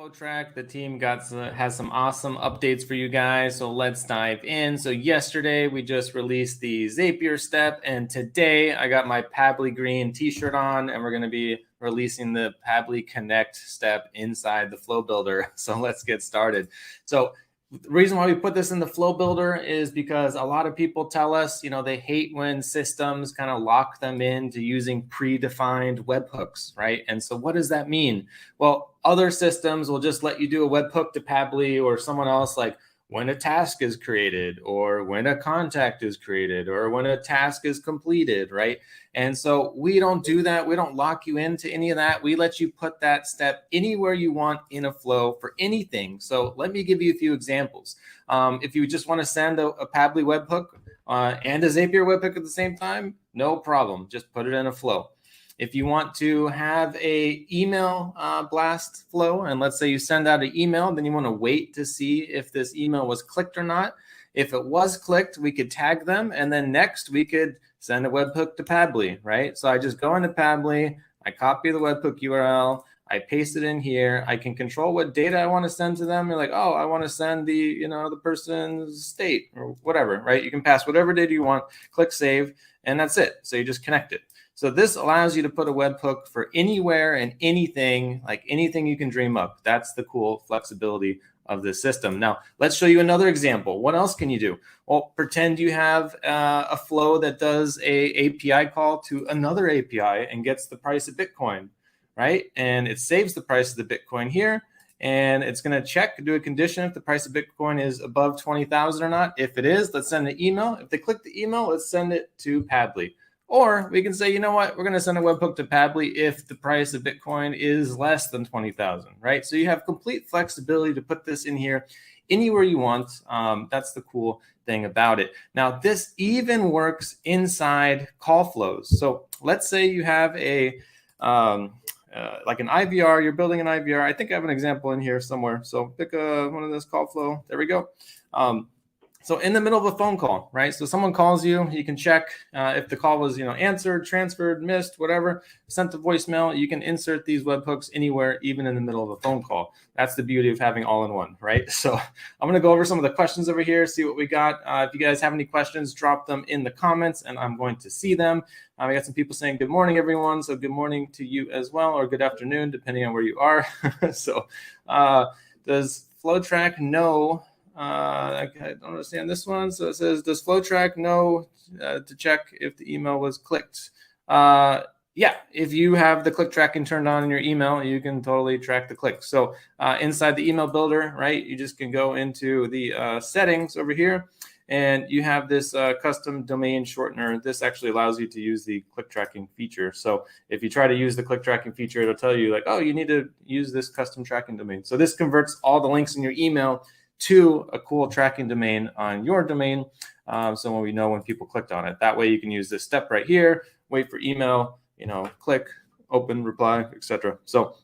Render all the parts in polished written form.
FlowTrack, the team has some awesome updates for you guys, so let's dive in. So yesterday we just released the Zapier step, and today I got my Pabbly green t-shirt on, and we're going to be releasing the Pabbly Connect step inside the Flow Builder. So let's get started. So the reason why we put this in the Flow Builder is because a lot of people tell us, they hate when systems kind of lock them into using predefined webhooks, right? And so what does that mean? Well, other systems will just let you do a webhook to Pabbly or someone else, like when a task is created or when a contact is created or when a task is completed, right? And so we don't do that. We don't lock you into any of that. We let you put that step anywhere you want in a flow for anything. So let me give you a few examples. If you just want to send a Pabbly webhook and a Zapier webhook at the same time, no problem. Just put it in a flow. If you want to have a email blast flow, and let's say you send out an email, then you want to wait to see if this email was clicked or not. If it was clicked, we could tag them, and then next we could send a webhook to Pabbly, right? So I just go into Pabbly, I copy the webhook URL, I paste it in here. I can control what data I want to send to them. You're like, oh, I want to send the, the person's state or whatever, right? You can pass whatever data you want, click save, and that's it. So you just connect it. So this allows you to put a webhook for anywhere and anything, like anything you can dream up. That's the cool flexibility of this system. Now, let's show you another example. What else can you do? Well, pretend you have a flow that does a API call to another API and gets the price of Bitcoin, right? And it saves the price of the Bitcoin here. And it's going to do a condition if the price of Bitcoin is above 20,000 or not. If it is, let's send an email. If they click the email, let's send it to Pabbly. Or we can say, you know what, we're going to send a webhook to Pabbly if the price of Bitcoin is less than 20,000, right? So you have complete flexibility to put this in here anywhere you want. That's the cool thing about it. Now, this even works inside call flows. So let's say you have like an IVR, you're building an IVR. I think I have an example in here somewhere. So pick one of this call flow. There we go. So in the middle of a phone call, right? So someone calls you, you can check if the call was, answered, transferred, missed, whatever, sent to voicemail. You can insert these webhooks anywhere, even in the middle of a phone call. That's the beauty of having all-in-one, right? So I'm going to go over some of the questions over here, see what we got. If you guys have any questions, drop them in the comments, and I'm going to see them. We got some people saying good morning, everyone. So good morning to you as well, or good afternoon, depending on where you are. So does FlowTrack know? I don't understand this one. So it says, does FlowTrack know to check if the email was clicked? Yeah, if you have the click tracking turned on in your email, you can totally track the clicks. So inside the email builder, right, you just can go into the settings over here, and you have this custom domain shortener. This actually allows you to use the click tracking feature. So if you try to use the click tracking feature, it'll tell you like, oh, you need to use this custom tracking domain. So this converts all the links in your email to a cool tracking domain on your domain. So when we know when people clicked on it, that way you can use this step right here, wait for email, click, open, reply, etc. So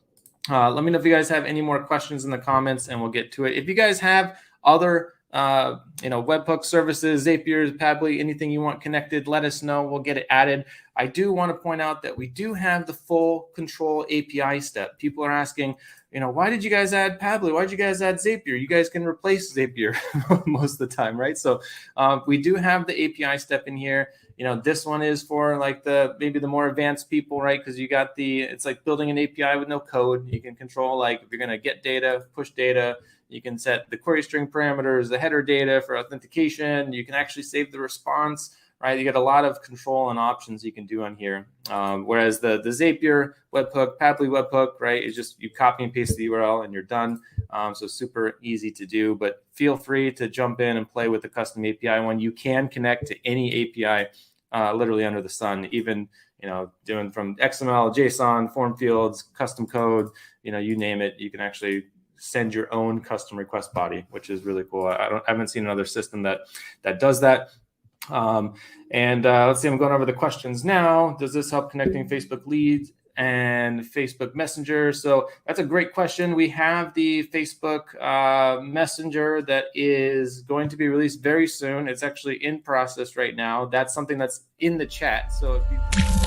let me know if you guys have any more questions in the comments, and we'll get to it. If you guys have other webhook services, Zapier, Pabbly, anything you want connected, let us know. We'll get it added. I do want to point out that we do have the full control API step. People are asking, why did you guys add Pabbly? Why did you guys add Zapier? You guys can replace Zapier most of the time, right? So we do have the API step in here. This one is for like maybe the more advanced people, right? Because you got it's like building an API with no code. You can control like if you're going to get data, push data. You can set the query string parameters, the header data for authentication. You can actually save the response, right? You get a lot of control and options you can do on here. Whereas the Zapier webhook, Pabbly webhook, right, is just you copy and paste the URL and you're done. So super easy to do, but feel free to jump in and play with the custom API one. You can connect to any API literally under the sun, even, doing from XML, JSON, form fields, custom code, you name it, you can actually send your own custom request body, which is really cool. I haven't seen another system that does that. Let's see, I'm going over the questions now. Does this help connecting Facebook leads and Facebook Messenger? So that's a great question. We have the Facebook Messenger that is going to be released very soon. It's actually in process right now. That's something that's in the chat. So if you